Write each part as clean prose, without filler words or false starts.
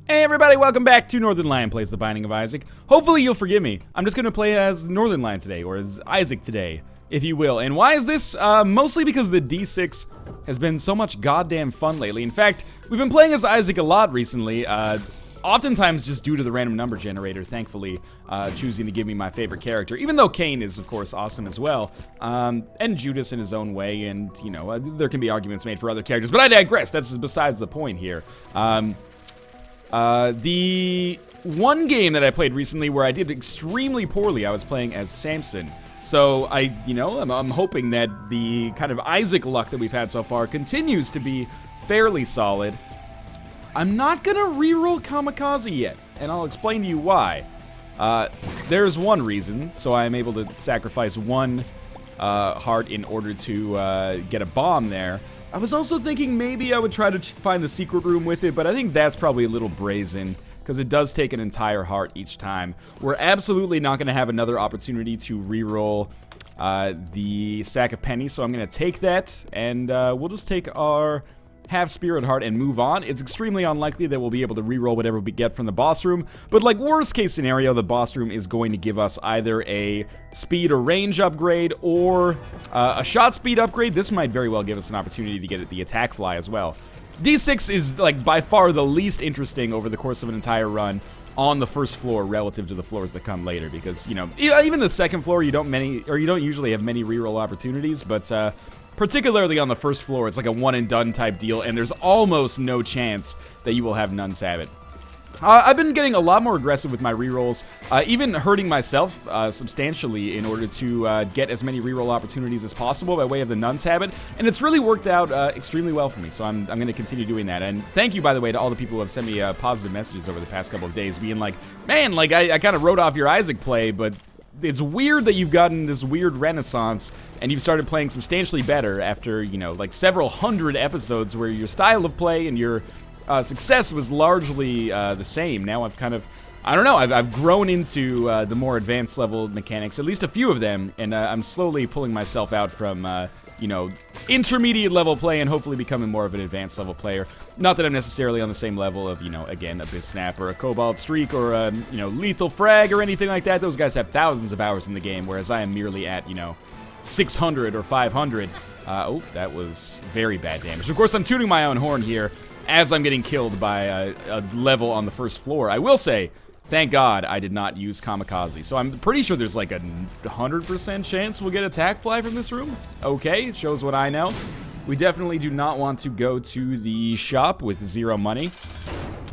Hey everybody, welcome back to Northernlion Plays the Binding of Isaac. Hopefully you'll forgive me. I'm just gonna play as Northernlion today, or as Isaac today, if you will. And why is this? Mostly because the D6 has been so much goddamn fun lately. In fact, we've been playing as Isaac a lot recently, oftentimes just due to the random number generator, thankfully, choosing to give me my favorite character, even though Cain is, of course, awesome as well, and Judas in his own way, and, you know, there can be arguments made for other characters, but I digress. That's besides the point here. The one game that I played recently where I did extremely poorly, I was playing as Samson. So I'm hoping that the kind of Isaac luck that we've had so far continues to be fairly solid. I'm not gonna reroll Kamikaze yet, and I'll explain to you why. There's one reason, so I'm able to sacrifice one heart in order to get a bomb there. I was also thinking maybe I would try to find the secret room with it, but I think that's probably a little brazen, because it does take an entire heart each time. We're absolutely not going to have another opportunity to reroll the sack of pennies, so I'm going to take that, and we'll just take our half-spirit heart and move on. It's extremely unlikely that we'll be able to reroll whatever we get from the boss room, but like worst case scenario, the boss room is going to give us either a speed or range upgrade or a shot speed upgrade. This might very well give us an opportunity to get the attack fly as well. D6 is like by far the least interesting over the course of an entire run on the first floor relative to the floors that come later, because, you know, even the second floor you don't usually have many reroll opportunities, but particularly on the first floor, it's like a one-and-done type deal, and there's almost no chance that you will have none Sabbath. I've been getting a lot more aggressive with my rerolls, even hurting myself substantially in order to get as many reroll opportunities as possible by way of the Nun's Habit, and it's really worked out extremely well for me, so I'm going to continue doing that. And thank you, by the way, to all the people who have sent me positive messages over the past couple of days, being like, man, like, I kind of wrote off your Isaac play, but it's weird that you've gotten this weird renaissance and you've started playing substantially better after, you know, like several hundred episodes where your style of play and your success was largely the same. Now I've kind of, I don't know, I've grown into the more advanced level mechanics, at least a few of them, and I'm slowly pulling myself out from, you know, intermediate level play and hopefully becoming more of an advanced level player. Not that I'm necessarily on the same level of, you know, again, Abyss Snap or a Cobalt Streak or a, you know, Lethal Frag or anything like that. Those guys have thousands of hours in the game, whereas I am merely at, you know, 600 or 500. Oh, that was very bad damage. Of course, I'm tooting my own horn here as I'm getting killed by a level on the first floor. I will say, thank God I did not use Kamikaze. So I'm pretty sure there's like a 100% chance we'll get attack fly from this room. Okay, shows what I know. We definitely do not want to go to the shop with 0 money.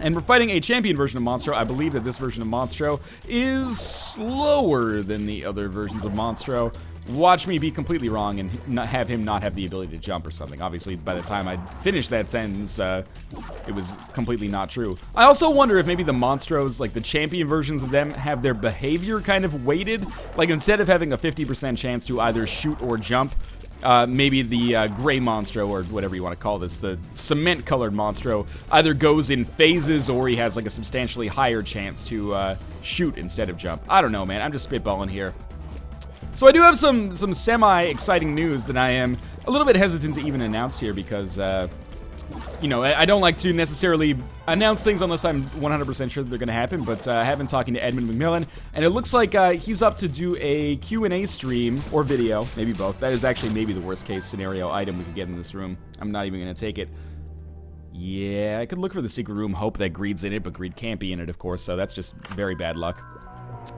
And we're fighting a champion version of Monstro. I believe that this version of Monstro is slower than the other versions of Monstro. Watch me be completely wrong and have him not have the ability to jump or something. Obviously, by the time I finished that sentence, it was completely not true. I also wonder if maybe the Monstros, like the champion versions of them, have their behavior kind of weighted. Like instead of having a 50% chance to either shoot or jump, maybe the gray Monstro, or whatever you want to call this, the cement-colored Monstro, either goes in phases or he has like a substantially higher chance to shoot instead of jump. I don't know, man. I'm just spitballing here. So I do have some semi-exciting news that I am a little bit hesitant to even announce here because, you know, I don't like to necessarily announce things unless I'm 100% sure that they're going to happen, but I have been talking to Edmund McMillan, and it looks like he's up to do a Q&A stream, or video, maybe both. That is actually maybe the worst-case scenario item we could get in this room. I'm not even going to take it. Yeah, I could look for the secret room, hope that Greed's in it, but Greed can't be in it, of course, so that's just very bad luck.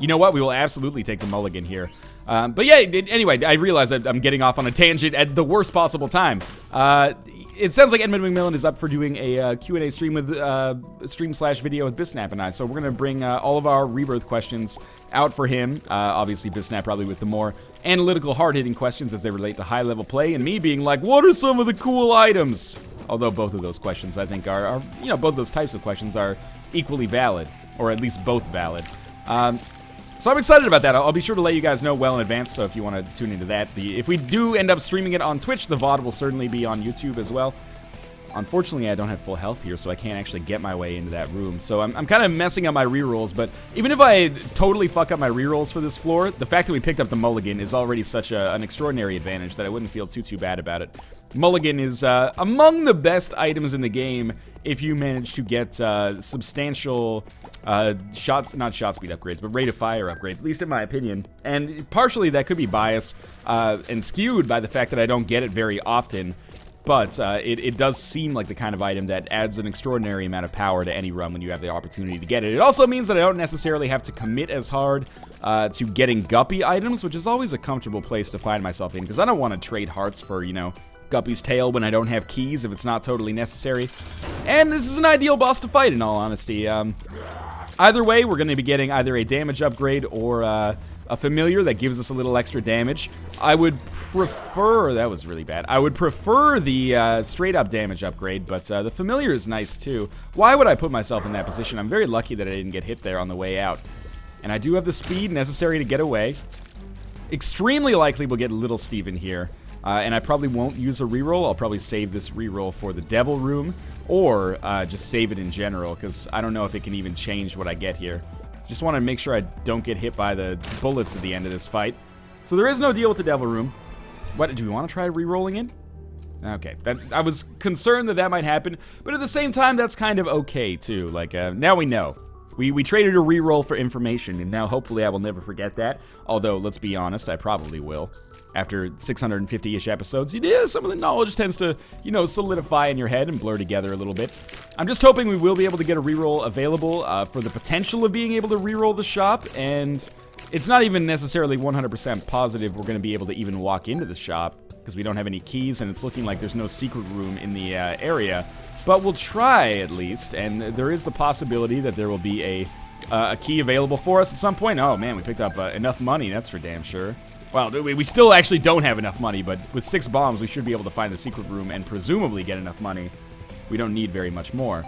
You know what? We will absolutely take the mulligan here. But yeah, anyway, I realize that I'm getting off on a tangent at the worst possible time. It sounds like Edmund McMillan is up for doing a Q&A stream with stream/video with Bisnap and I. So we're gonna bring all of our Rebirth questions out for him. Obviously, Bisnap probably with the more analytical, hard-hitting questions as they relate to high-level play, and me being like, what are some of the cool items? Although both of those questions, I think, are you know, both those types of questions are equally valid, or at least both valid. So I'm excited about that. I'll be sure to let you guys know well in advance, so if you want to tune into that. If we do end up streaming it on Twitch, the VOD will certainly be on YouTube as well. Unfortunately, I don't have full health here, so I can't actually get my way into that room. So I'm kind of messing up my rerolls, but even if I totally fuck up my rerolls for this floor, the fact that we picked up the mulligan is already such an extraordinary advantage that I wouldn't feel too bad about it. Mulligan is among the best items in the game if you manage to get substantial not shot speed upgrades, but rate of fire upgrades, at least in my opinion. And partially that could be biased and skewed by the fact that I don't get it very often. But it does seem like the kind of item that adds an extraordinary amount of power to any run when you have the opportunity to get it. It also means that I don't necessarily have to commit as hard to getting guppy items, which is always a comfortable place to find myself in, because I don't want to trade hearts for, you know, Guppy's tail when I don't have keys if it's not totally necessary. And this is an ideal boss to fight, in all honesty. Either way, we're going to be getting either a damage upgrade or a familiar that gives us a little extra damage. I would prefer, that was really bad, I would prefer the straight up damage upgrade, but the familiar is nice too. Why would I put myself in that position? I'm very lucky that I didn't get hit there on the way out. And I do have the speed necessary to get away. Extremely likely we'll get Little Steven here. And I probably won't use a reroll. I'll probably save this reroll for the Devil Room, or just save it in general, because I don't know if it can even change what I get here. Just want to make sure I don't get hit by the bullets at the end of this fight. So there is no deal with the Devil Room. What, do we want to try re-rolling it? Okay, I was concerned that that might happen, but at the same time, that's kind of okay, too. Like, now we know. We traded a re-roll for information, and now hopefully I will never forget that. Although, let's be honest, I probably will. After 650-ish episodes, some of the knowledge tends to, you know, solidify in your head and blur together a little bit. I'm just hoping we will be able to get a reroll available for the potential of being able to reroll the shop, and it's not even necessarily 100% positive we're going to be able to even walk into the shop, because we don't have any keys, and it's looking like there's no secret room in the area. But we'll try, at least, and there is the possibility that there will be a key available for us at some point. Oh, man, we picked up enough money, that's for damn sure. Well, we still actually don't have enough money, but with 6 bombs, we should be able to find the secret room and presumably get enough money. We don't need very much more.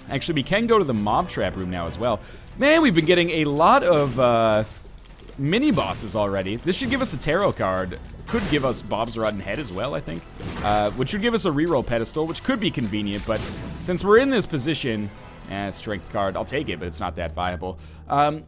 Actually, we can go to the mob trap room now as well. Man, we've been getting a lot of mini-bosses already. This should give us a tarot card. Could give us Bob's Rotten Head as well, I think. Which would give us a reroll pedestal, which could be convenient, but since we're in this position... strength card. I'll take it, but it's not that viable.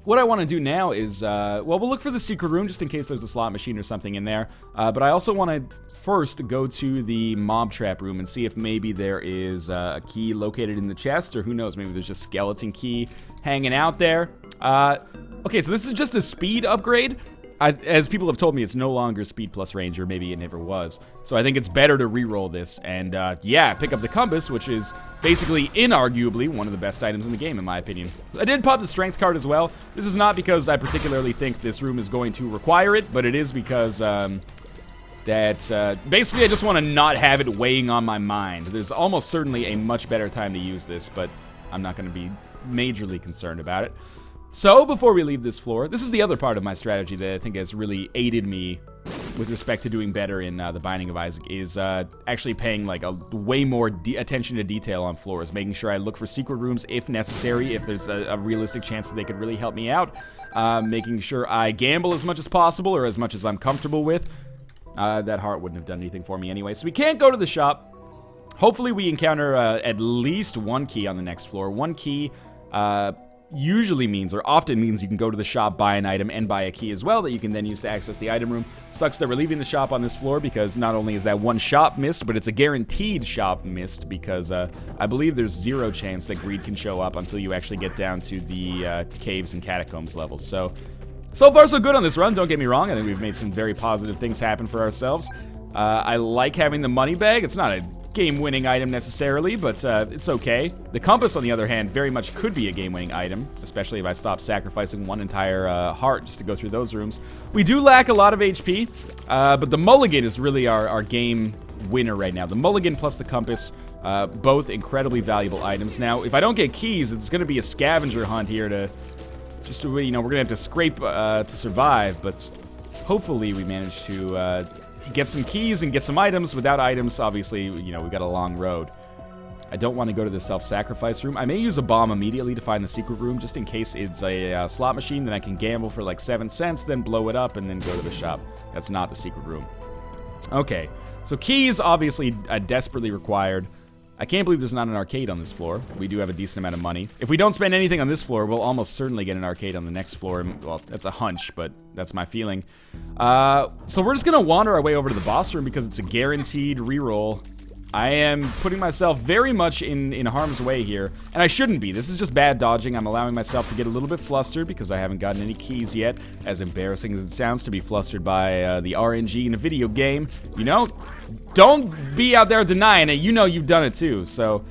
What I want to do now is, well, we'll look for the secret room just in case there's a slot machine or something in there. But I also want to first go to the mob trap room and see if maybe there is a key located in the chest, or who knows, maybe there's just skeleton key hanging out there. Okay, so this is just a speed upgrade. As people have told me, it's no longer speed plus range, or maybe it never was. So I think it's better to re-roll this, and yeah, pick up the compass, which is basically, inarguably, one of the best items in the game, in my opinion. I did pop the strength card as well. This is not because I particularly think this room is going to require it, but it is because basically I just want to not have it weighing on my mind. There's almost certainly a much better time to use this, but I'm not going to be majorly concerned about it. So, before we leave this floor, this is the other part of my strategy that I think has really aided me with respect to doing better in The Binding of Isaac, is actually paying like a way more attention to detail on floors, making sure I look for secret rooms if necessary, if there's a realistic chance that they could really help me out, making sure I gamble as much as possible, or as much as I'm comfortable with. That heart wouldn't have done anything for me anyway, so we can't go to the shop. Hopefully we encounter at least one key on the next floor. One key, usually means, or often means, you can go to the shop, buy an item, and buy a key as well that you can then use to access the item room. Sucks that we're leaving the shop on this floor, because not only is that one shop missed, but it's a guaranteed shop missed, because I believe there's 0 chance that greed can show up until you actually get down to the caves and catacombs levels. So far so good on this run, don't get me wrong. I think we've made some very positive things happen for ourselves. I like having the money bag. It's not a game-winning item necessarily, but it's okay. The compass, on the other hand, very much could be a game-winning item, especially if I stop sacrificing one entire heart just to go through those rooms. We do lack a lot of HP, but the mulligan is really our game winner right now. The mulligan plus the compass, both incredibly valuable items. Now, if I don't get keys, it's going to be a scavenger hunt here to just, you know, we're going to have to scrape to survive, but hopefully we manage to get some keys and get some items. Without items, obviously, you know, we've got a long road. I don't want to go to the self-sacrifice room. I may use a bomb immediately to find the secret room, just in case it's a slot machine. Then I can gamble for like 7 cents, then blow it up, and then go to the shop. That's not the secret room. Okay, so keys, obviously, desperately required. I can't believe there's not an arcade on this floor. We do have a decent amount of money. If we don't spend anything on this floor, we'll almost certainly get an arcade on the next floor. Well, that's a hunch, but that's my feeling. So we're just gonna wander our way over to the boss room because it's a guaranteed reroll. I am putting myself very much in harm's way here, and I shouldn't be. This is just bad dodging. I'm allowing myself to get a little bit flustered because I haven't gotten any keys yet, as embarrassing as it sounds to be flustered by the RNG in a video game. You know, don't be out there denying it. You know you've done it too. So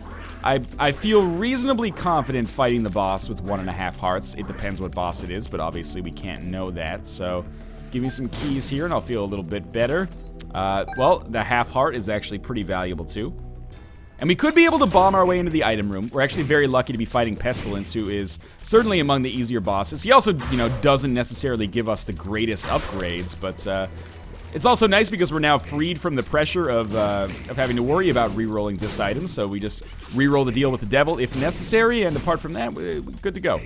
I feel reasonably confident fighting the boss with 1.5 hearts. It depends what boss it is, but obviously we can't know that. So give me some keys here and I'll feel a little bit better. Well, the half heart is actually pretty valuable too. And we could be able to bomb our way into the item room. We're actually very lucky to be fighting Pestilence, who is certainly among the easier bosses. He also, you know, doesn't necessarily give us the greatest upgrades, but it's also nice because we're now freed from the pressure of having to worry about re-rolling this item. So we just re-roll the deal with the devil if necessary, and apart from that, we're good to go.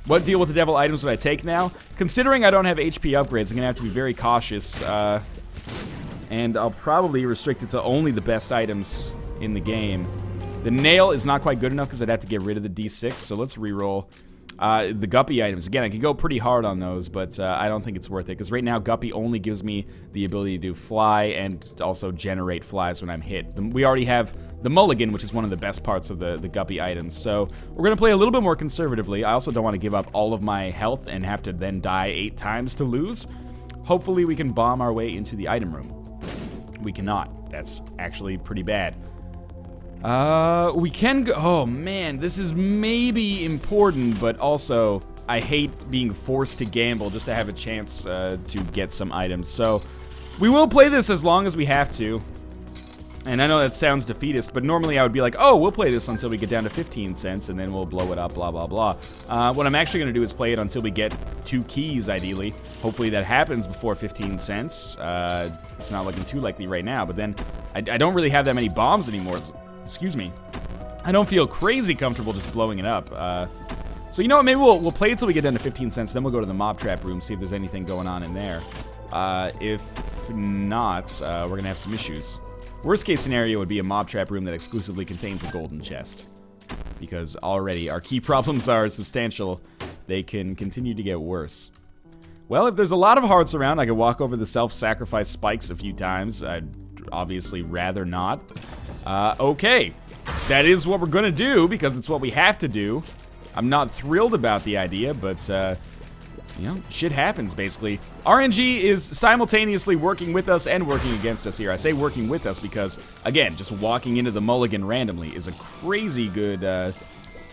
What deal with the devil items would I take now? Considering I don't have HP upgrades, I'm gonna have to be very cautious. And I'll probably restrict it to only the best items in the game. The nail is not quite good enough because I'd have to get rid of the D6, so let's re-roll. The Guppy items, again, I can go pretty hard on those, but I don't think it's worth it, because right now Guppy only gives me the ability to do fly and also generate flies when I'm hit. We already have the mulligan, which is one of the best parts of the Guppy items, so we're going to play a little bit more conservatively. I also don't want to give up all of my health and have to then die 8 times to lose. Hopefully we can bomb our way into the item room. We cannot. That's actually pretty bad. We can go... Oh, man, this is maybe important, but also I hate being forced to gamble just to have a chance to get some items. So we will play this as long as we have to. And I know that sounds defeatist, but normally I would be like, oh, we'll play this until we get down to 15 cents, and then we'll blow it up, blah, blah, blah. What I'm actually going to do is play it until we get 2 keys, ideally. Hopefully that happens before 15 cents. It's not looking too likely right now, but then I don't really have that many bombs anymore. Excuse me. I don't feel crazy comfortable just blowing it up. So you know what, maybe we'll play it till we get down to 15 cents, then we'll go to the mob trap room, see if there's anything going on in there. If not, we're going to have some issues. Worst case scenario would be a mob trap room that exclusively contains a golden chest. Because already our key problems are substantial. They can continue to get worse. Well, if there's a lot of hearts around, I could walk over the self-sacrifice spikes a few times. I'd obviously rather not. Okay. That is what we're gonna do, because it's what we have to do. I'm not thrilled about the idea, but, you know, shit happens, basically. RNG is simultaneously working with us and working against us here. I say working with us because, again, just walking into the mulligan randomly is a crazy good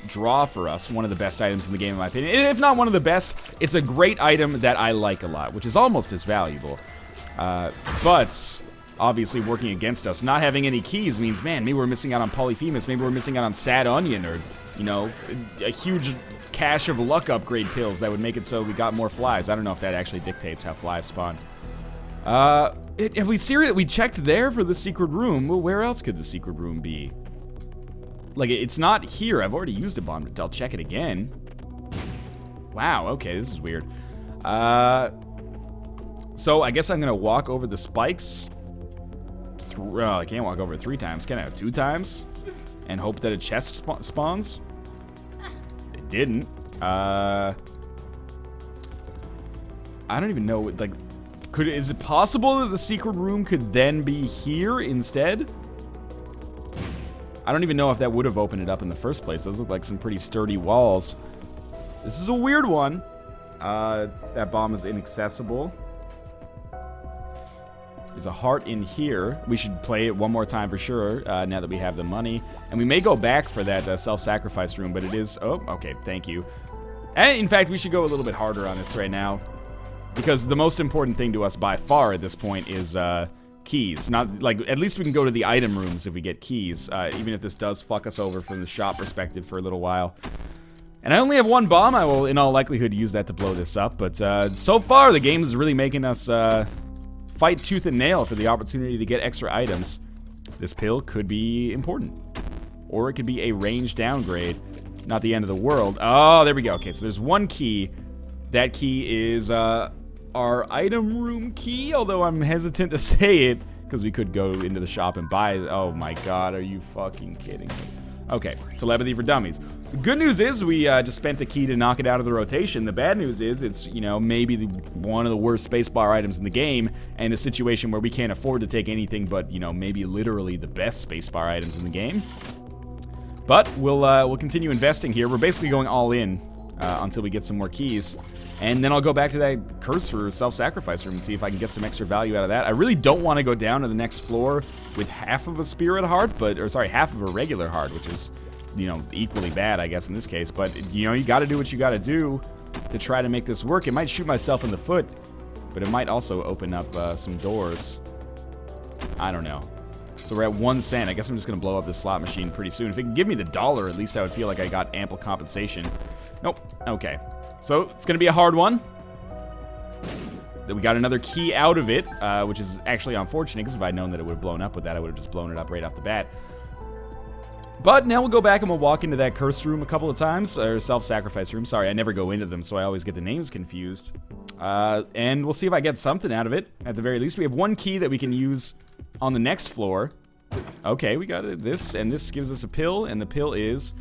draw for us. One of the best items in the game, in my opinion. If not one of the best, it's a great item that I like a lot, which is almost as valuable. But obviously working against us, not having any keys means, man, maybe we're missing out on Polyphemus, maybe we're missing out on Sad Onion, or, you know, a huge cache of luck upgrade pills that would make it so we got more flies. I don't know if that actually dictates how flies spawn. Have we checked there for the secret room? Well, where else could the secret room be? Like, it's not here. I've already used a bomb, but I'll check it again. Wow, okay, this is weird. So I guess I'm gonna walk over the spikes. I can't walk over it 3 times. Can I? 2 times? And hope that a chest spawns? It didn't. I don't even know, like, is it possible that the secret room could then be here instead? I don't even know if that would have opened it up in the first place. Those look like some pretty sturdy walls. This is a weird one. That bomb is inaccessible. There's a heart in here. We should play it one more time for sure, now that we have the money. And we may go back for that self-sacrifice room, but it is... Oh, okay, thank you. And in fact, we should go a little bit harder on this right now, because the most important thing to us by far at this point is keys. Not like, at least we can go to the item rooms if we get keys, even if this does fuck us over from the shop perspective for a little while. And I only have 1 bomb. I will, in all likelihood, use that to blow this up. But so far, the game is really making us fight tooth and nail for the opportunity to get extra items. This pill could be important. Or it could be a range downgrade. Not the end of the world. Oh, there we go. Okay, so there's 1 key. That key is our item room key, although I'm hesitant to say it because we could go into the shop and buy. Oh my god, are you fucking kidding me? Okay, telepathy for dummies. The good news is we just spent a key to knock it out of the rotation. The bad news is it's, you know, maybe one of the worst spacebar items in the game, and a situation where we can't afford to take anything but, you know, maybe literally the best spacebar items in the game. But we'll continue investing here. We're basically going all in until we get some more keys. And then I'll go back to that cursor self-sacrifice room and see if I can get some extra value out of that. I really don't want to go down to the next floor with half of a spirit heart, half of a regular heart, which is, you know, equally bad, I guess, in this case. But, you know, you got to do what you got to do to try to make this work. It might shoot myself in the foot, but it might also open up some doors. I don't know. So we're at 1 cent. I guess I'm just going to blow up this slot machine pretty soon. If it can give me the $1, at least I would feel like I got ample compensation. Nope. Okay. So it's going to be a hard one. We got another key out of it, which is actually unfortunate, because if I'd known that it would have blown up with that, I would have just blown it up right off the bat. But now we'll go back and we'll walk into that curse room a couple of times, or self-sacrifice room. Sorry, I never go into them, so I always get the names confused. And we'll see if I get something out of it. At the very least, we have 1 key that we can use on the next floor. Okay, we got this, and this gives us a pill, and the pill is,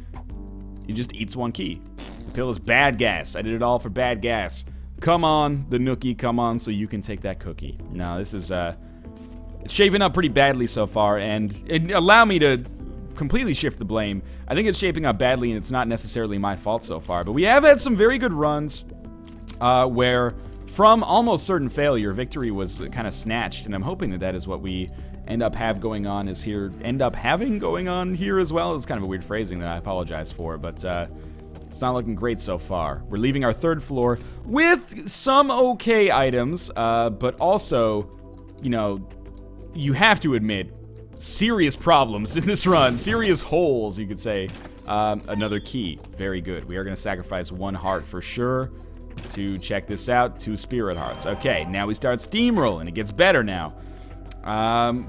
it just eats 1 key. The pill is bad gas. I did it all for bad gas. Come on, the nookie, come on, so you can take that cookie. No, this is, it's shaping up pretty badly so far, and allow me to completely shift the blame. I think it's shaping up badly, and it's not necessarily my fault so far, but we have had some very good runs where, from almost certain failure, victory was kind of snatched, and I'm hoping that that is what we end up having going on here as well. It's kind of a weird phrasing that I apologize for, but it's not looking great so far. We're leaving our 3rd floor with some okay items, but also, you know, you have to admit, serious problems in this run. Serious holes, you could say. Another key. Very good. We are going to sacrifice 1 heart for sure to check this out. 2 spirit hearts. Okay, now we start steamrolling. It gets better now.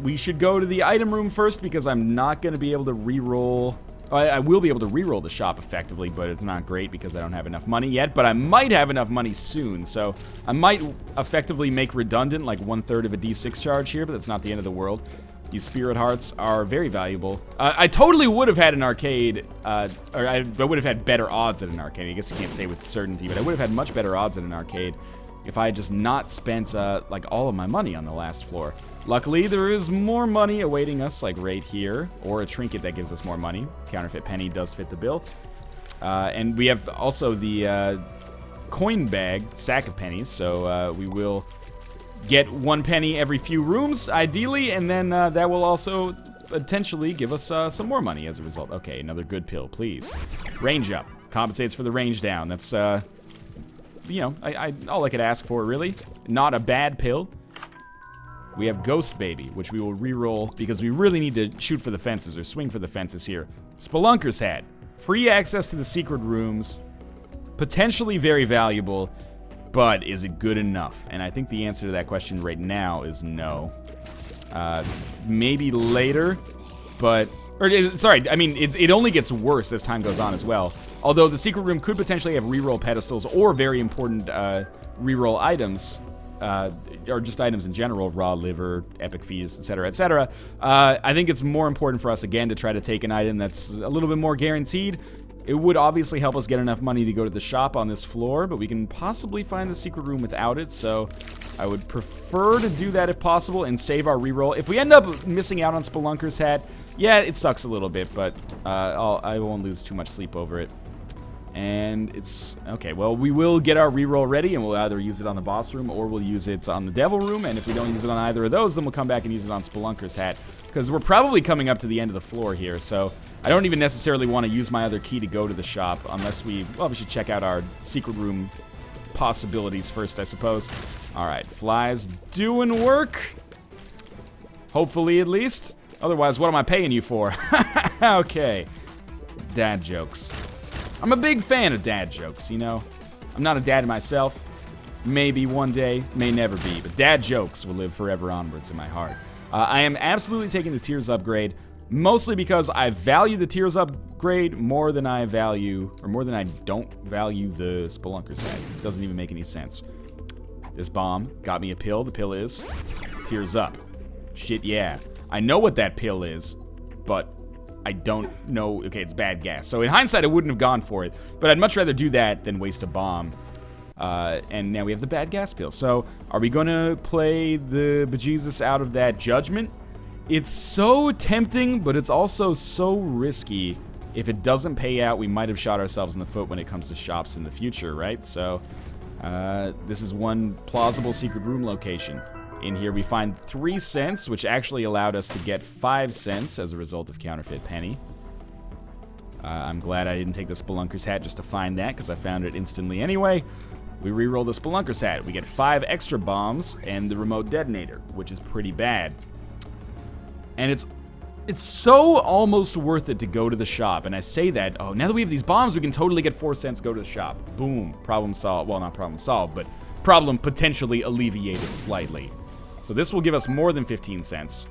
We should go to the item room first, because I'm not going to be able to reroll. I will be able to reroll the shop effectively, but it's not great because I don't have enough money yet. But I might have enough money soon, so I might effectively make redundant like 1/3 of a D6 charge here, but that's not the end of the world. These spirit hearts are very valuable. I totally would have had an arcade, or I would have had better odds at an arcade. I guess you can't say with certainty, but I would have had much better odds at an arcade if I had just not spent like all of my money on the last floor. Luckily, there is more money awaiting us, like right here, or a trinket that gives us more money. Counterfeit penny does fit the bill. And we have also the coin bag, sack of pennies, so we will get 1 penny every few rooms, ideally, and then that will also potentially give us some more money as a result. Okay, another good pill, please. Range up. Compensates for the range down. That's, you know, all I could ask for, really. Not a bad pill. We have Ghost Baby, which we will reroll because we really need to shoot for the fences or swing for the fences here. Spelunker's Hat. Free access to the secret rooms. Potentially very valuable, but is it good enough? And I think the answer to that question right now is no. Maybe later, but... sorry, I mean, it only gets worse as time goes on as well. Although the secret room could potentially have reroll pedestals or very important reroll items. Or just items in general, raw liver, epic fees, etc., etc. I think it's more important for us, again, to try to take an item that's a little bit more guaranteed. It would obviously help us get enough money to go to the shop on this floor, but we can possibly find the secret room without it, so I would prefer to do that if possible and save our reroll. If we end up missing out on Spelunker's Hat, yeah, it sucks a little bit, but I won't lose too much sleep over it. And it's... okay, well, we will get our reroll ready, and we'll either use it on the boss room or we'll use it on the devil room, and if we don't use it on either of those, then we'll come back and use it on Spelunker's Hat, because we're probably coming up to the end of the floor here, so I don't even necessarily want to use my other key to go to the shop, unless we... well, we should check out our secret room possibilities first, I suppose. Alright, flies doing work. Hopefully, at least. Otherwise, what am I paying you for? Okay. Dad jokes. I'm a big fan of dad jokes, you know? I'm not a dad myself. Maybe one day, may never be, but dad jokes will live forever onwards in my heart. I am absolutely taking the Tears upgrade, mostly because I value the Tears upgrade more than I value, or more than I don't value the Spelunker's Hat. It doesn't even make any sense. This bomb got me a pill. The pill is Tears Up. Shit, yeah. I know what that pill is, but I don't know. Okay, it's bad gas. So in hindsight, I wouldn't have gone for it, but I'd much rather do that than waste a bomb. And now we have the bad gas pill. So are we going to play the bejesus out of that judgment? It's so tempting, but it's also so risky. If it doesn't pay out, we might have shot ourselves in the foot when it comes to shops in the future, right? So this is one plausible secret room location. In here we find 3 cents, which actually allowed us to get 5 cents as a result of counterfeit penny. I'm glad I didn't take the Spelunker's hat just to find that, because I found it instantly anyway. We re-roll the Spelunker's hat. We get 5 extra bombs and the remote detonator, which is pretty bad. And it's so almost worth it to go to the shop. And I say that, oh, now that we have these bombs, we can totally get 4 cents, go to the shop. Boom. Problem solved. Well, not problem solved, but problem potentially alleviated slightly. So this will give us more than 15 cents.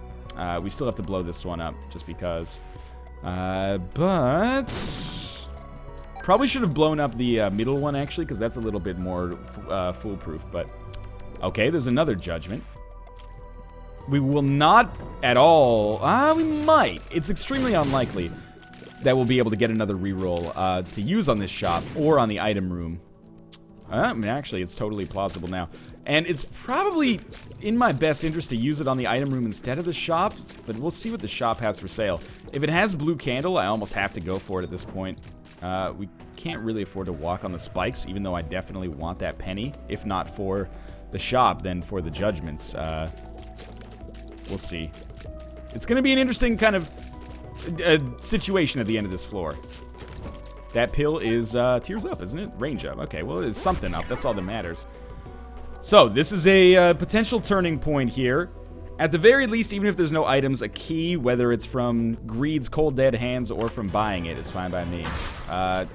We still have to blow this one up just because. But probably should have blown up the middle one, actually, because that's a little bit more foolproof. But okay, there's another judgment. We will not at all. We might. It's extremely unlikely that we'll be able to get another reroll to use on this shop or on the item room. I mean, actually, it's totally plausible now. And it's probably in my best interest to use it on the item room instead of the shop, but we'll see what the shop has for sale. If it has blue candle, I almost have to go for it at this point. We can't really afford to walk on the spikes, even though I definitely want that penny. If not for the shop, then for the judgments. We'll see. It's going to be an interesting kind of situation at the end of this floor. That pill is tears up, isn't it? Range up. Okay, well, it's something up. That's all that matters. So, this is a potential turning point here. At the very least, even if there's no items, a key, whether it's from Greed's cold dead hands or from buying it, is fine by me.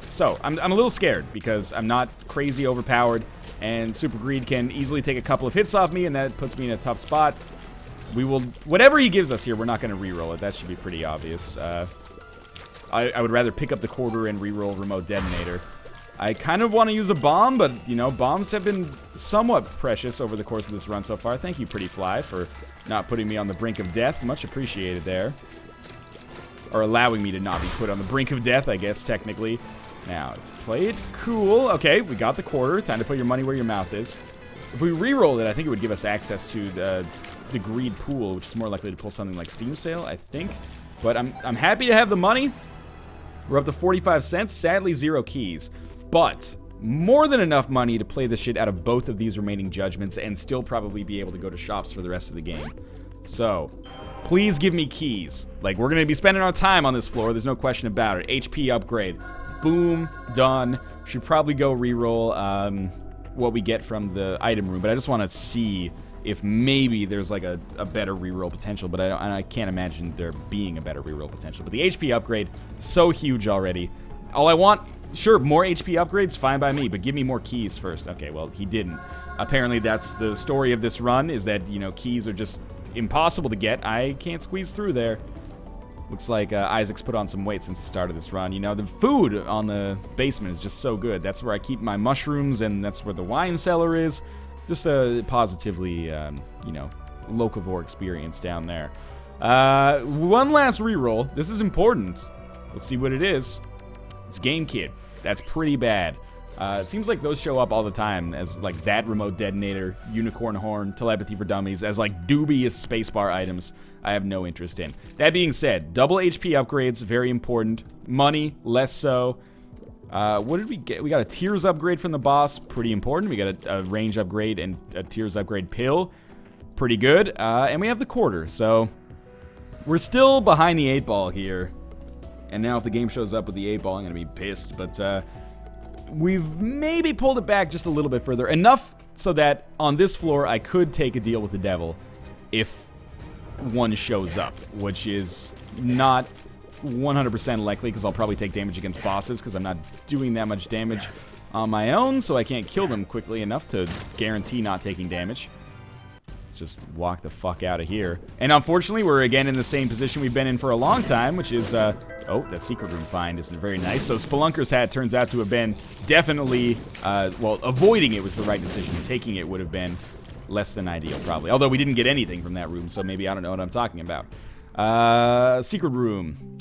So, I'm a little scared because I'm not crazy overpowered, and Super Greed can easily take a couple of hits off me, and that puts me in a tough spot. We will, whatever he gives us here, we're not going to reroll it. That should be pretty obvious. I would rather pick up the quarter and reroll remote detonator. I kind of want to use a bomb, but, you know, bombs have been somewhat precious over the course of this run so far. Thank you, Pretty Fly, for not putting me on the brink of death. Much appreciated there. Or allowing me to not be put on the brink of death, I guess, technically. Now, let's play it cool. Okay, we got the quarter. Time to put your money where your mouth is. If we reroll it, I think it would give us access to the greed pool, which is more likely to pull something like Steam Sale, I think. But I'm happy to have the money. We're up to 45 cents. Sadly, 0 keys. But more than enough money to play the shit out of both of these remaining judgments and still probably be able to go to shops for the rest of the game. So, please give me keys. Like, we're going to be spending our time on this floor. There's no question about it. HP upgrade. Boom. Done. Should probably go reroll what we get from the item room. But I just want to see if maybe there's like a better reroll potential. But I can't imagine there being a better reroll potential. But the HP upgrade, so huge already. All I want... Sure, more HP upgrades, fine by me, but give me more keys first. Okay, well, he didn't. Apparently, that's the story of this run, is that, you know, keys are just impossible to get. I can't squeeze through there. Looks like Isaac's put on some weight since the start of this run. You know, the food on the basement is just so good. That's where I keep my mushrooms, and that's where the wine cellar is. Just a positively, you know, locavore experience down there. One last reroll. This is important. Let's see what it is. It's Game Kid. That's pretty bad. It seems like those show up all the time as, like, that remote detonator, unicorn horn, telepathy for dummies, as, like, dubious spacebar items I have no interest in. That being said, double HP upgrades, very important. Money, less so. What did we get? We got a Tears upgrade from the boss, pretty important. We got a range upgrade and a Tears upgrade pill, pretty good. And we have the quarter, so we're still behind the 8 ball here. And now if the game shows up with the 8 ball, I'm going to be pissed. But we've maybe pulled it back just a little bit further. Enough so that on this floor, I could take a deal with the devil if one shows up. Which is not 100% likely, because I'll probably take damage against bosses, because I'm not doing that much damage on my own. So I can't kill them quickly enough to guarantee not taking damage. Let's just walk the fuck out of here. And unfortunately, we're again in the same position we've been in for a long time, which is... oh, that secret room find isn't very nice. So Spelunker's hat turns out to have been definitely, well, avoiding it was the right decision. Taking it would have been less than ideal, probably. Although we didn't get anything from that room, so maybe I don't know what I'm talking about. Secret room.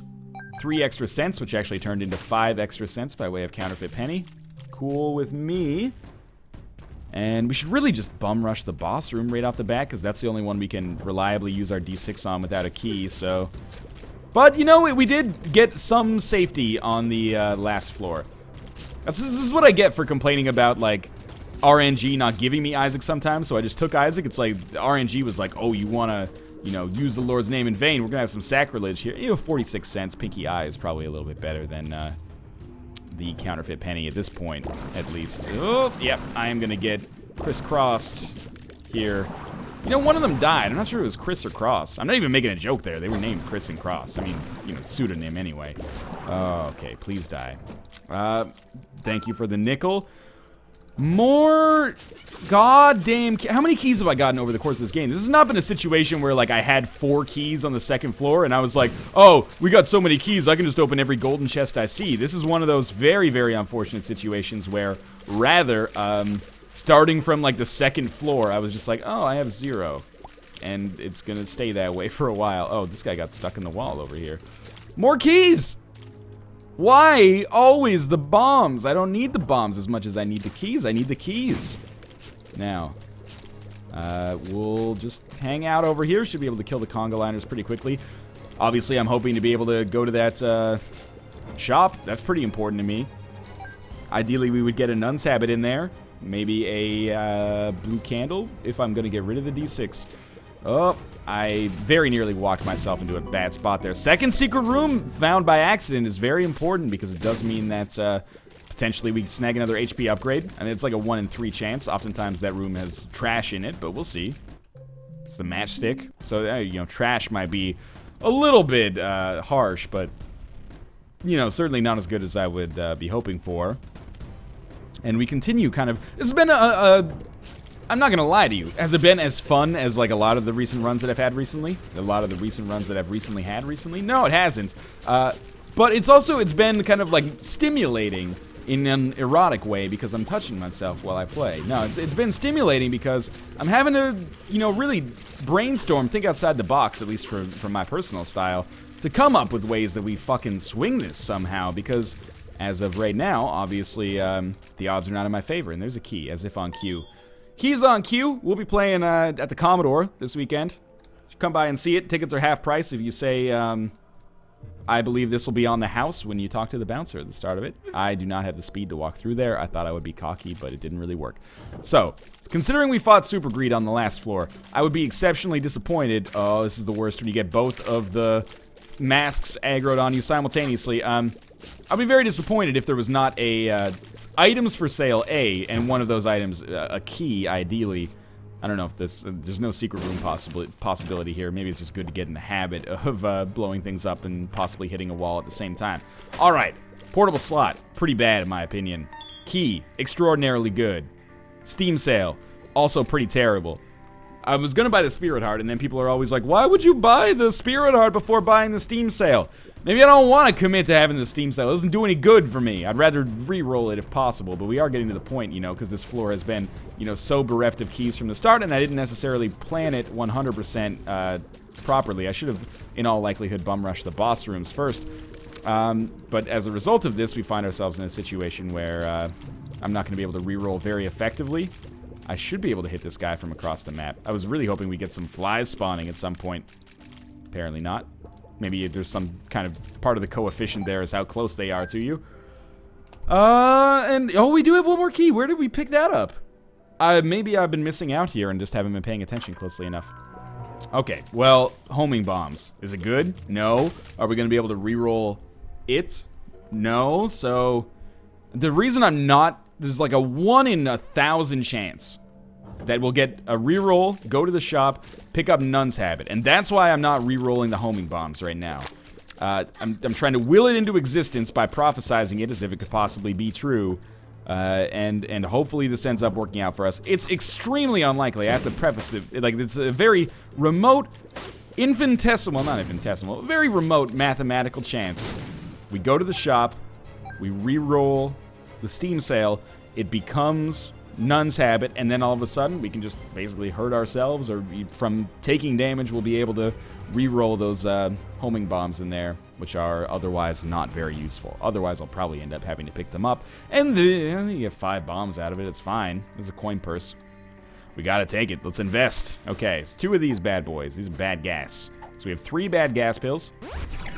3 extra cents, which actually turned into 5 extra cents by way of counterfeit penny. Cool with me. And we should really just bum rush the boss room right off the bat, because that's the only one we can reliably use our D6 on without a key, so... But, you know, we did get some safety on the last floor. This is what I get for complaining about, like, RNG not giving me Isaac sometimes, so I just took Isaac. It's like, RNG was like, oh, you want to, you know, use the Lord's name in vain. We're going to have some sacrilege here. You know, 46 cents. Pinky Eye is probably a little bit better than the counterfeit penny at this point, at least. Oh, yep, I am going to get crisscrossed here. You know, one of them died. I'm not sure it was Chris or Cross. I'm not even making a joke there. They were named Chris and Cross. I mean, you know, pseudonym anyway. Okay, please die. Thank you for the nickel. More goddamn how many keys have I gotten over the course of this game? This has not been a situation where, like, I had 4 keys on the second floor and I was like, oh, we got so many keys, I can just open every golden chest I see. This is one of those very, very unfortunate situations where, rather, starting from, like, the second floor, I was just like, oh, I have 0. And it's gonna stay that way for a while. Oh, this guy got stuck in the wall over here. More keys! Why always the bombs? I don't need the bombs as much as I need the keys. I need the keys. Now, we'll just hang out over here. Should be able to kill the conga liners pretty quickly. Obviously, I'm hoping to be able to go to that shop. That's pretty important to me. Ideally, we would get a nun's habit in there. Maybe a blue candle if I'm going to get rid of the D6. Oh, I very nearly walked myself into a bad spot there. Second secret room found by accident is very important because it does mean that potentially we snag another HP upgrade. I mean, it's like a 1 in 3 chance. Oftentimes that room has trash in it, but we'll see. It's the matchstick. So, you know, trash might be a little bit harsh, but, you know, certainly not as good as I would be hoping for. And we continue kind of... This has been I'm not gonna lie to you. Has it been as fun as, like, a lot of the recent runs that I've had recently? A lot of the recent runs that I've recently had recently? No, it hasn't. But it's been kind of, like, stimulating in an erotic way because I'm touching myself while I play. No, it's been stimulating because I'm having to, you know, really brainstorm, think outside the box, at least for my personal style, to come up with ways that we fucking swing this somehow because, as of right now, obviously, the odds are not in my favor. And there's a key, as if on cue. Keys on cue. We'll be playing at the Commodore this weekend. Come by and see it. Tickets are half price if you say, I believe this will be on the house when you talk to the bouncer at the start of it. I do not have the speed to walk through there. I thought I would be cocky, but it didn't really work. So, considering we fought Super Greed on the last floor, I would be exceptionally disappointed. Oh, this is the worst when you get both of the masks aggroed on you simultaneously. I'll be very disappointed if there was not a items for sale A, and one of those items a key, ideally. I don't know if this there's no secret room possibility here. Maybe it's just good to get in the habit of blowing things up and possibly hitting a wall at the same time. All right, portable slot, pretty bad in my opinion. Key, extraordinarily good. Steam sale, also pretty terrible. I was gonna buy the Spirit Heart, and then people are always like, why would you buy the Spirit Heart before buying the Steam sale? Maybe I don't want to commit to having the Steam sale. It doesn't do any good for me. I'd rather re-roll it if possible, but we are getting to the point, you know, because this floor has been, you know, so bereft of keys from the start, and I didn't necessarily plan it 100% properly. I should have, in all likelihood, bum rushed the boss rooms first. But as a result of this, we find ourselves in a situation where I'm not going to be able to re-roll very effectively. I should be able to hit this guy from across the map. I was really hoping we get some flies spawning at some point. Apparently not. Maybe there's some kind of part of the coefficient there is how close they are to you. And oh, we do have one more key. Where did we pick that up? Maybe I've been missing out here and just haven't been paying attention closely enough. Okay, well, homing bombs. Is it good? No. Are we going to be able to re-roll it? No. So the reason I'm not... There's like a 1 in 1,000 chance that we'll get a reroll, go to the shop, pick up Nun's Habit. And that's why I'm not re-rolling the homing bombs right now. I'm trying to will it into existence by prophesizing it as if it could possibly be true. And hopefully this ends up working out for us. It's extremely unlikely. I have to preface it. Like, it's a very remote, infinitesimal, not infinitesimal, very remote mathematical chance. We go to the shop, we re-roll the Steam sale, it becomes Nun's Habit, and then all of a sudden we can just basically hurt ourselves, or from taking damage we'll be able to re-roll those homing bombs in there, which are otherwise not very useful. Otherwise I'll probably end up having to pick them up, and you get 5 bombs out of it. It's fine. It's a coin purse. We gotta take it. Let's invest. Okay, it's 2 of these bad boys. These are bad gas. So we have 3 bad gas pills,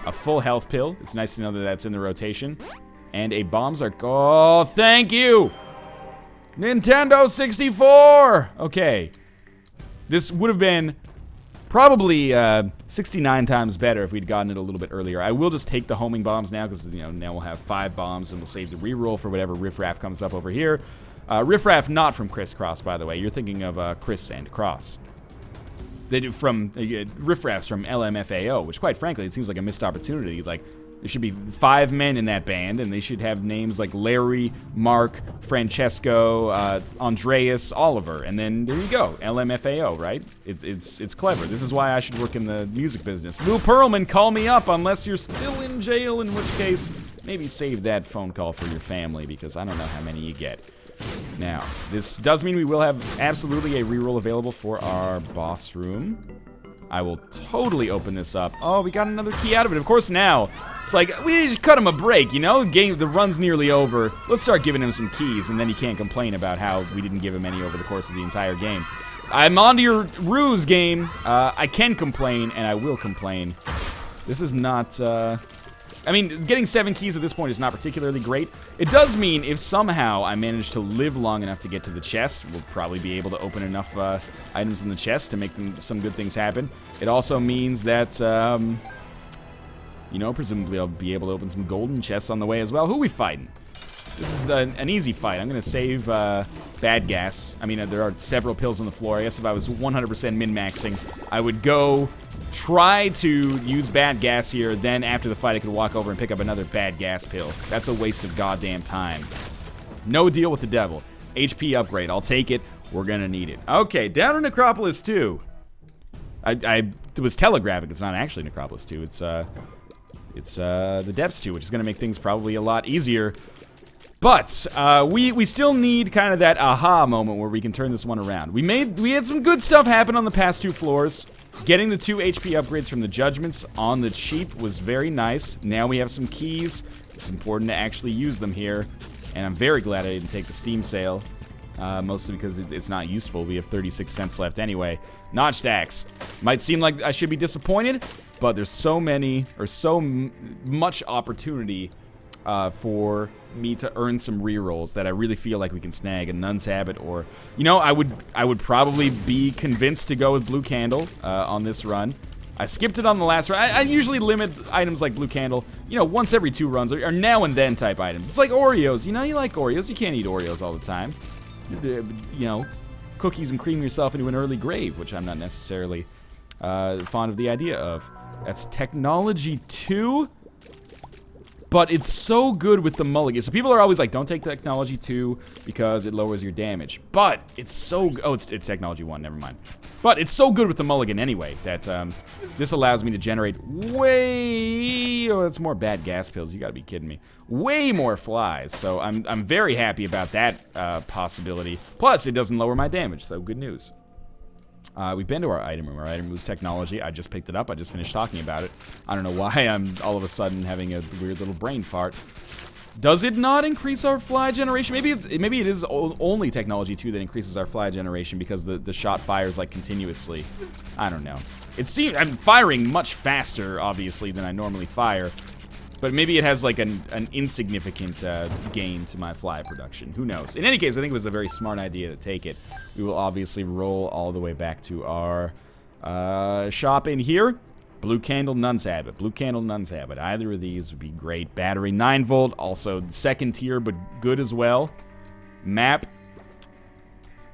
a full health pill. It's nice to know that that's in the rotation, and a bombs are. Oh, thank you! Nintendo 64! Okay. This would have been probably 69 times better if we'd gotten it a little bit earlier. I will just take the homing bombs now, because now we'll have 5 bombs, and we'll save the reroll for whatever riffraff comes up over here. Riffraff not from Crisscross, by the way. You're thinking of Chris and Cross. They do from riffraffs from LMFAO, which quite frankly it seems like a missed opportunity. Like, there should be 5 men in that band, and they should have names like Larry, Mark, Francesco, Andreas, Oliver, and then there you go, LMFAO, right? It's clever. This is why I should work in the music business. Lou Pearlman, call me up unless you're still in jail, in which case maybe save that phone call for your family, because I don't know how many you get. Now, this does mean we will have absolutely a reroll available for our boss room. I will totally open this up. Oh, we got another key out of it. Of course, now it's like we just cut him a break, you know? The run's nearly over. Let's start giving him some keys, and then he can't complain about how we didn't give him any over the course of the entire game. I'm onto your ruse, game. I can complain, and I will complain. This is not. I mean, getting 7 keys at this point is not particularly great. It does mean if somehow I manage to live long enough to get to the chest, we'll probably be able to open enough items in the chest to make some good things happen. It also means that, presumably I'll be able to open some golden chests on the way as well. Who are we fighting? This is an easy fight. I'm going to save bad gas. I mean, there are several pills on the floor. I guess if I was 100% min-maxing, I would go try to use bad gas here, then after the fight I could walk over and pick up another bad gas pill. That's a waste of goddamn time. No deal with the devil. HP upgrade, I'll take it. We're gonna need it. Okay, down in Necropolis 2. It was telegraphic, it's not actually Necropolis 2. It's the Depths 2, which is gonna make things probably a lot easier. But we still need kind of that aha moment where we can turn this one around. We had some good stuff happen on the past 2 floors. Getting the 2 HP upgrades from the Judgments on the cheap was very nice. Now we have some keys. It's important to actually use them here. And I'm very glad I didn't take the Steam sale. Mostly because it's not useful. We have 36 cents left anyway. Notched axe. Might seem like I should be disappointed, but there's so much opportunity for me to earn some rerolls that I really feel like we can snag a Nun's Habit, or I would probably be convinced to go with Blue Candle on this run. I skipped it on the last run. I usually limit items like Blue Candle, once every 2 runs, or now and then type items. It's like Oreos, you like Oreos. You can't eat Oreos all the time. Cookies and cream yourself into an early grave, which I'm not necessarily fond of the idea of. That's Technology 2. But it's so good with the mulligan. So people are always like, don't take Technology 2 because it lowers your damage. But it's so... Oh, it's Technology 1, never mind. But it's so good with the mulligan anyway that this allows me to generate way... Oh, that's more bad gas pills. You gotta be kidding me. Way more flies. So I'm very happy about that possibility. Plus, it doesn't lower my damage, so good news. We've been to our item room. Our item room was Technology. I just picked it up. I just finished talking about it. I don't know why I'm all of a sudden having a weird little brain fart. Does it not increase our fly generation? Maybe it is only Technology 2 that increases our fly generation because the shot fires like continuously. I don't know. It seems I'm firing much faster, obviously, than I normally fire. But maybe it has like an insignificant gain to my fly production. Who knows? In any case, I think it was a very smart idea to take it. We will obviously roll all the way back to our shop in here. Blue Candle, Nun's Habit. Blue Candle, Nun's Habit. Either of these would be great. Battery, 9 volt. Also, second tier, but good as well. Map.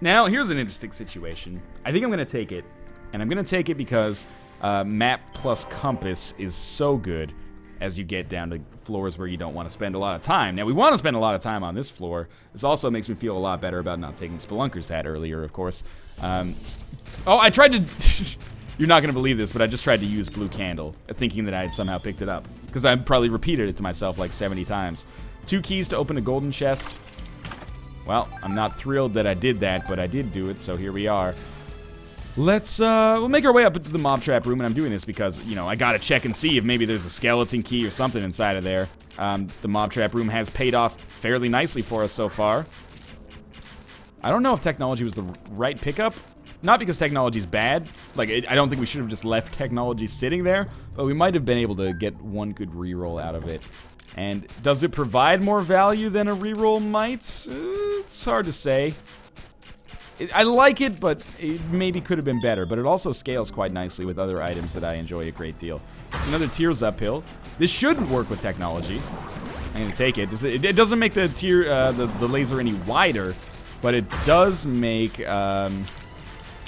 Now, here's an interesting situation. I think I'm going to take it. And I'm going to take it because map plus compass is so good as you get down to floors where you don't want to spend a lot of time. Now, we want to spend a lot of time on this floor. This also makes me feel a lot better about not taking Spelunker's hat earlier, of course. Oh, I tried to... You're not going to believe this, but I just tried to use Blue Candle, thinking that I had somehow picked it up. Because I probably repeated it to myself like 70 times. 2 keys to open a golden chest. Well, I'm not thrilled that I did that, but I did do it, so here we are. Let's, we'll make our way up into the mob trap room, and I'm doing this because, you know, I gotta check and see if maybe there's a skeleton key or something inside of there. The mob trap room has paid off fairly nicely for us so far. I don't know if technology was the right pickup. Not because technology's bad. Like, I don't think we should have just left technology sitting there, but we might have been able to get one good reroll out of it. And does it provide more value than a reroll might? It's hard to say. I like it, but it maybe could have been better. But it also scales quite nicely with other items that I enjoy a great deal. It's another tears uphill. This should work with technology. I'm gonna take it. It doesn't make the the laser any wider, but it does make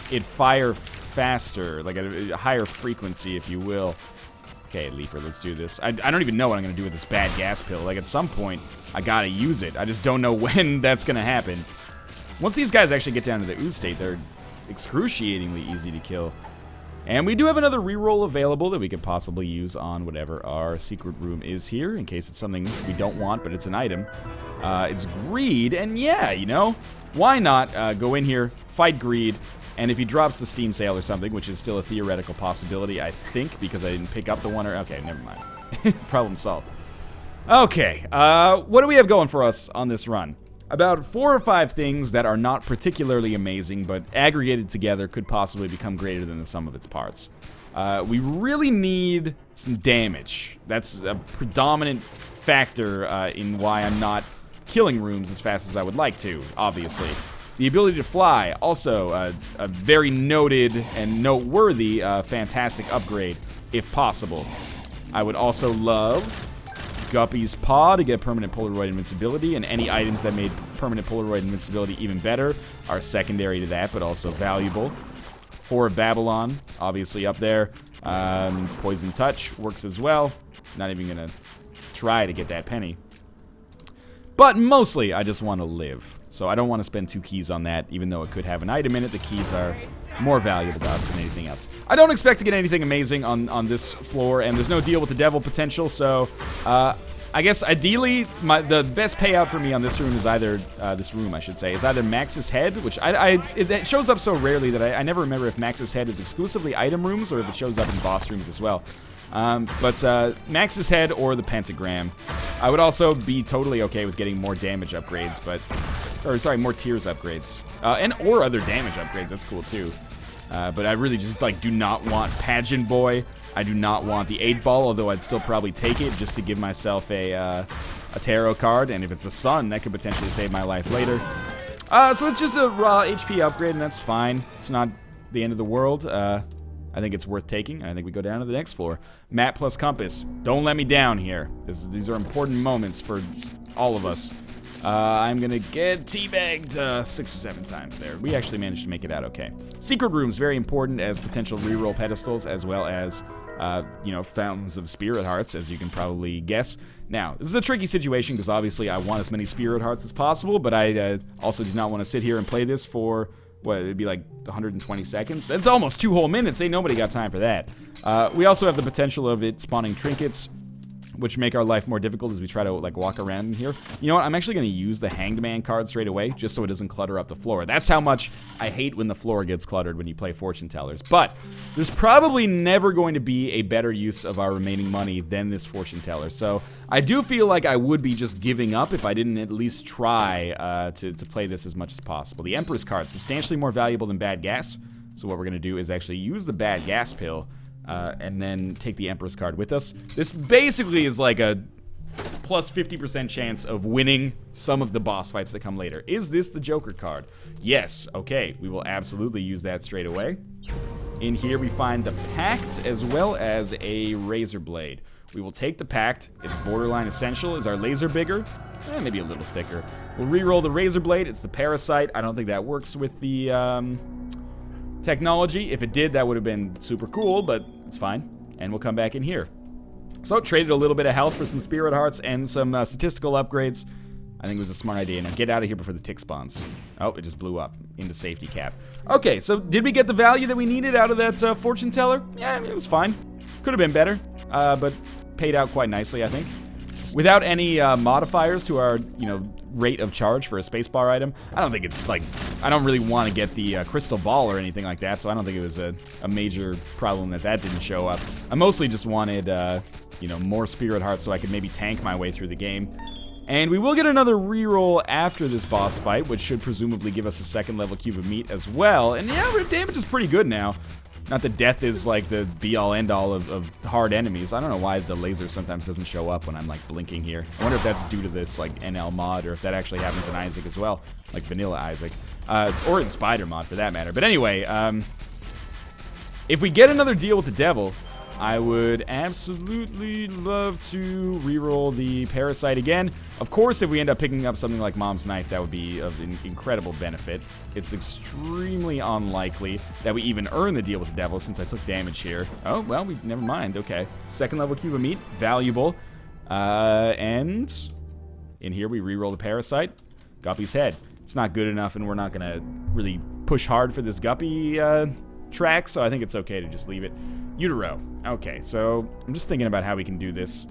it fire faster, like a higher frequency, if you will. Okay, Leaper, let's do this. I don't even know what I'm gonna do with this bad gas pill. Like, at some point, I gotta use it. I just don't know when that's gonna happen. Once these guys actually get down to the ooze state, they're excruciatingly easy to kill. And we do have another reroll available that we could possibly use on whatever our secret room is here, in case it's something we don't want, but it's an item. It's greed, and yeah, you know, why not go in here, fight greed, and if he drops the steam sail or something, which is still a theoretical possibility, I think, because I didn't pick up the one, or okay, never mind. Problem solved. Okay, what do we have going for us on this run? About 4 or 5 things that are not particularly amazing, but aggregated together could possibly become greater than the sum of its parts. We really need some damage. That's a predominant factor in why I'm not killing rooms as fast as I would like to, obviously. The ability to fly, also a very noted and noteworthy fantastic upgrade, if possible. I would also love Guppy's Paw to get permanent Polaroid invincibility, and any items that made permanent Polaroid invincibility even better are secondary to that, but also valuable. Whore of Babylon, obviously up there. Poison Touch works as well. Not even gonna try to get that penny. But mostly, I just want to live. So I don't want to spend 2 keys on that, even though it could have an item in it. The keys are more valuable to us than anything else. I don't expect to get anything amazing on this floor, and there's no deal with the devil potential, so I guess ideally, the best payout for me on this room is either, this room I should say, is either Max's Head, which it shows up so rarely that I never remember if Max's Head is exclusively item rooms or if it shows up in boss rooms as well. But Max's Head or the Pentagram. I would also be totally okay with getting more damage upgrades, or sorry, more tears upgrades. Or other damage upgrades, that's cool too. But I really just, like, do not want Pageant Boy. I do not want the 8-ball, although I'd still probably take it just to give myself a tarot card. And if it's the sun, that could potentially save my life later. So it's just a raw HP upgrade, and that's fine. It's not the end of the world. I think it's worth taking. I think we go down to the next floor. Map plus compass. Don't let me down here. These are important moments for all of us. I'm gonna get teabagged 6 or 7 times there. We actually managed to make it out okay. Secret rooms, very important as potential reroll pedestals, as well as, you know, fountains of spirit hearts, as you can probably guess. Now, this is a tricky situation, because obviously I want as many spirit hearts as possible, but I also do not want to sit here and play this for, what, it'd be like 120 seconds? That's almost 2 whole minutes. Ain't nobody got time for that. We also have the potential of it spawning trinkets, which make our life more difficult as we try to, like, walk around in here. You know what? I'm actually going to use the Hanged Man card straight away, just so it doesn't clutter up the floor. That's how much I hate when the floor gets cluttered when you play Fortune Tellers. But there's probably never going to be a better use of our remaining money than this Fortune Teller. So I do feel like I would be just giving up if I didn't at least try to play this as much as possible. The Empress card, substantially more valuable than Bad Gas. So what we're going to do is actually use the Bad Gas pill, and then take the Empress card with us. This basically is like a plus 50% chance of winning some of the boss fights that come later. Is this the Joker card? Yes. Okay, we will absolutely use that straight away. In here we find the Pact as well as a Razor Blade. We will take the Pact. It's borderline essential. Is our laser bigger? Maybe a little thicker. We'll re-roll the Razor Blade. It's the Parasite. I don't think that works with the technology. If it did, that would have been super cool, but it's fine. And we'll come back in here. So, traded a little bit of health for some Spirit Hearts and some statistical upgrades. I think it was a smart idea. Now get out of here before the tick spawns. Oh, it just blew up into safety cap. Okay, so did we get the value that we needed out of that Fortune Teller? Yeah, I mean, it was fine. Could have been better, but paid out quite nicely, I think. without any modifiers to our, rate of charge for a spacebar item, I don't think it's like, I don't really want to get the crystal ball or anything like that, so I don't think it was a major problem that didn't show up. I mostly just wanted, more spirit hearts so I could maybe tank my way through the game. And we will get another reroll after this boss fight, which should presumably give us a second level cube of meat as well. And yeah, our damage is pretty good now. Not that death is like the be-all end-all of hard enemies. I don't know why the laser sometimes doesn't show up when I'm like blinking here. I wonder if that's due to this like NL mod, or if that actually happens in Isaac as well, like vanilla Isaac, or in Spider mod for that matter. But anyway, if we get another deal with the devil, I would absolutely love to reroll the parasite again. Of course, if we end up picking up something like Mom's Knife, that would be of incredible benefit. It's extremely unlikely that we even earn the deal with the devil since I took damage here. Oh, well, never mind. Okay. Second level cube of meat, valuable. And in here we reroll the parasite. Guppy's head. It's not good enough, and we're not going to really push hard for this Guppy track, so I think it's okay to just leave it. Utero. Okay, so I'm just thinking about how we can do this.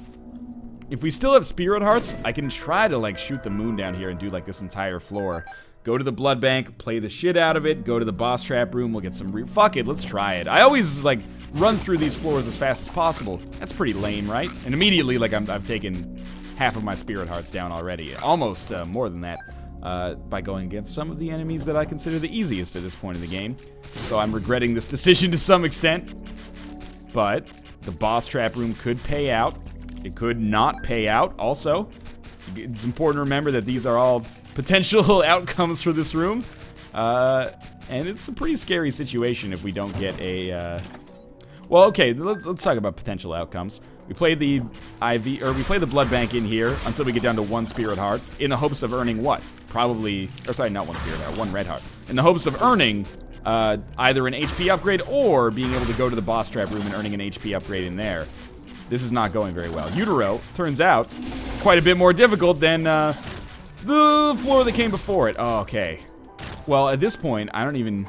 If we still have spirit hearts, I can try to like shoot the moon down here and do like this entire floor. Go to the blood bank, play the shit out of it, go to the boss trap room, we'll get some fuck it, let's try it. I always like run through these floors as fast as possible. That's pretty lame, right? And immediately like I've taken half of my spirit hearts down already. Almost more than that. By going against some of the enemies that I consider the easiest at this point in the game. So I'm regretting this decision to some extent. But the boss trap room could pay out. It could not pay out also. It's important to remember that these are all potential outcomes for this room. And it's a pretty scary situation if we don't get a... Well, okay, let's talk about potential outcomes. We play the we play the blood bank in here until we get down to 1 spirit heart in the hopes of earning what? Probably, or sorry, not 1 spirit heart, 1 red heart. In the hopes of earning either an HP upgrade or being able to go to the boss trap room and earning an HP upgrade in there. This is not going very well. Utero, turns out, quite a bit more difficult than the floor that came before it. Oh, okay. Well, at this point, I don't even...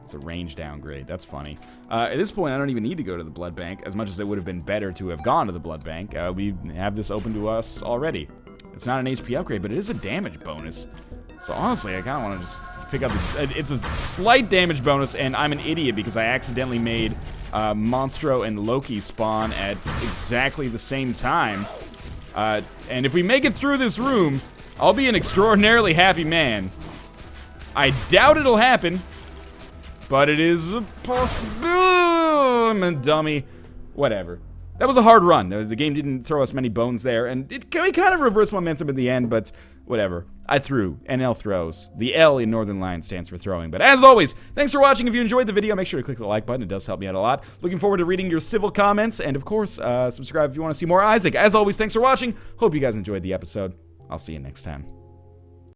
It's a range downgrade. That's funny. At this point, I don't even need to go to the blood bank, as much as it would have been better to have gone to the blood bank. We have this open to us already. It's not an HP upgrade, but it is a damage bonus. So honestly, I kind of want to just pick up the... It's a slight damage bonus, and I'm an idiot because I accidentally made Monstro and Loki spawn at exactly the same time. And if we make it through this room, I'll be an extraordinarily happy man. I doubt it'll happen, but it is a possibility. I'm a dummy. Whatever. That was a hard run. The game didn't throw us many bones there, and we kind of reversed momentum in the end, but whatever. I threw. NL throws. The L in Northernlion stands for throwing. But as always, thanks for watching. If you enjoyed the video, make sure to click the like button. It does help me out a lot. Looking forward to reading your civil comments, and of course, subscribe if you want to see more Isaac. As always, thanks for watching. Hope you guys enjoyed the episode. I'll see you next time.